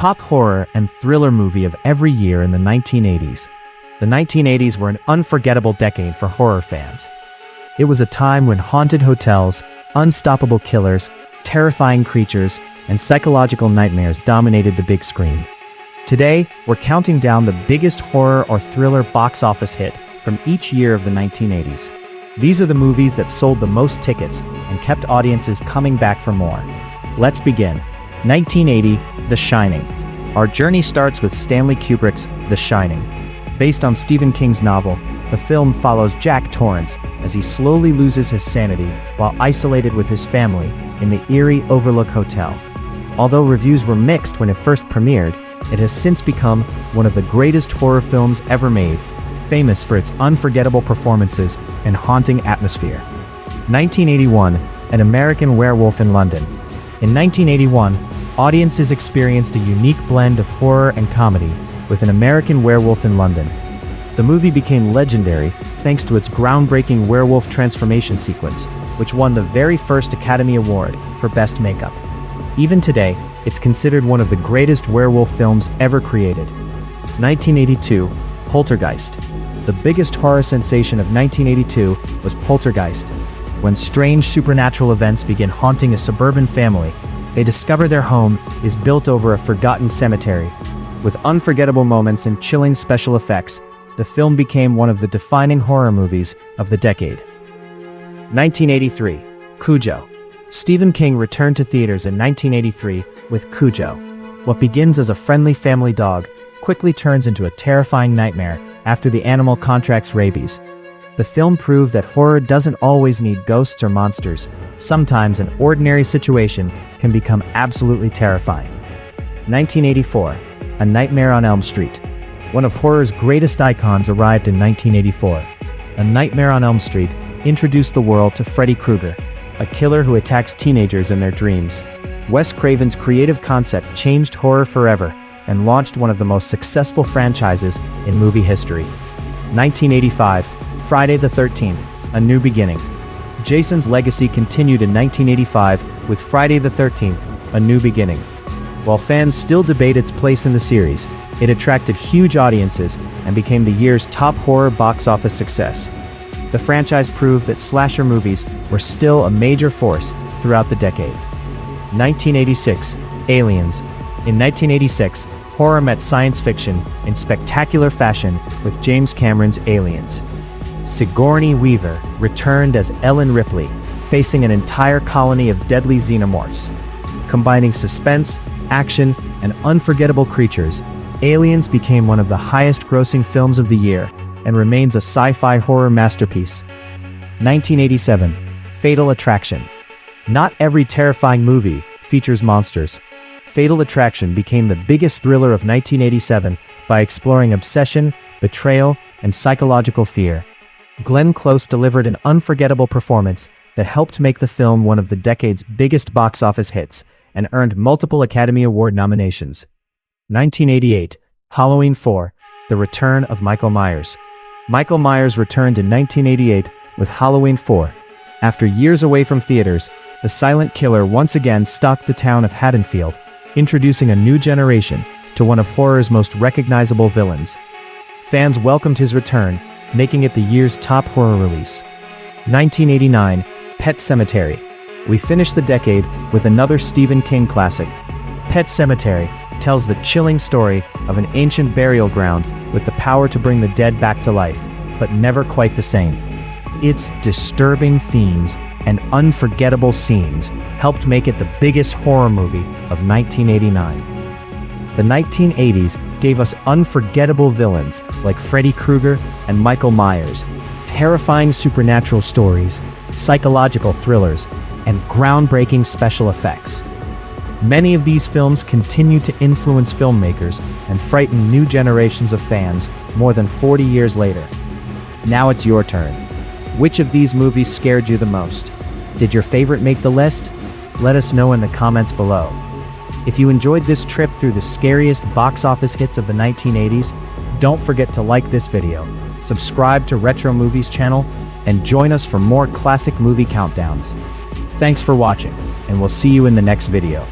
top horror and thriller movie of every year in the 1980s. The 1980s were an unforgettable decade for horror fans. It was a time when haunted hotels, unstoppable killers, terrifying creatures, and psychological nightmares dominated the big screen. Today, we're counting down the biggest horror or thriller box office hit from each year of the 1980s. These are the movies that sold the most tickets and kept audiences coming back for more. Let's begin. 1980, The Shining. Our journey starts with Stanley Kubrick's The Shining. Based on Stephen King's novel, the film follows Jack Torrance as he slowly loses his sanity while isolated with his family in the eerie Overlook Hotel. Although reviews were mixed when it first premiered, it has since become one of the greatest horror films ever made, famous for its unforgettable performances and haunting atmosphere. 1981, An American Werewolf in London. In 1981, audiences experienced a unique blend of horror and comedy with An American Werewolf in London. The movie became legendary thanks to its groundbreaking werewolf transformation sequence, which won the very first Academy Award for Best Makeup. Even today, it's considered one of the greatest werewolf films ever created. 1982, Poltergeist. The biggest horror sensation of 1982 was Poltergeist. When strange supernatural events begin haunting a suburban family, they discover their home is built over a forgotten cemetery. With unforgettable moments and chilling special effects, the film became one of the defining horror movies of the decade. 1983, Cujo. Stephen King returned to theaters in 1983 with Cujo. What begins as a friendly family dog quickly turns into a terrifying nightmare after the animal contracts rabies. The film proved that horror doesn't always need ghosts or monsters. Sometimes an ordinary situation can become absolutely terrifying. 1984, A Nightmare on Elm Street. One of horror's greatest icons arrived in 1984. A Nightmare on Elm Street introduced the world to Freddy Krueger, a killer who attacks teenagers in their dreams. Wes Craven's creative concept changed horror forever and launched one of the most successful franchises in movie history. 1985, Friday the 13th, A New Beginning. Jason's legacy continued in 1985 with Friday the 13th, A New Beginning. While fans still debate its place in the series, it attracted huge audiences and became the year's top horror box office success. The franchise proved that slasher movies were still a major force throughout the decade. 1986, Aliens. In 1986, horror met science fiction in spectacular fashion with James Cameron's Aliens. Sigourney Weaver returned as Ellen Ripley, facing an entire colony of deadly xenomorphs. Combining suspense, action, and unforgettable creatures, Aliens became one of the highest-grossing films of the year and remains a sci-fi horror masterpiece. 1987, Fatal Attraction. Not every terrifying movie features monsters. Fatal Attraction became the biggest thriller of 1987 by exploring obsession, betrayal, and psychological fear. Glenn Close delivered an unforgettable performance that helped make the film one of the decade's biggest box office hits and earned multiple Academy Award nominations. 1988, Halloween 4, The Return of Michael Myers. Michael Myers returned in 1988 with Halloween 4. After years away from theaters, the silent killer once again stalked the town of Haddonfield, introducing a new generation to one of horror's most recognizable villains. Fans welcomed his return, making it the year's top horror release. 1989, Pet Sematary. We finished the decade with another Stephen King classic. Pet Sematary tells the chilling story of an ancient burial ground with the power to bring the dead back to life, but never quite the same. Its disturbing themes and unforgettable scenes helped make it the biggest horror movie of 1989. The 1980s gave us unforgettable villains like Freddy Krueger and Michael Myers, terrifying supernatural stories, psychological thrillers, and groundbreaking special effects. Many of these films continue to influence filmmakers and frighten new generations of fans more than 40 years later. Now it's your turn. Which of these movies scared you the most? Did your favorite make the list? Let us know in the comments below. If you enjoyed this trip through the scariest box office hits of the 1980s, don't forget to like this video, subscribe to Retro Movies channel, and join us for more classic movie countdowns. Thanks for watching, and we'll see you in the next video.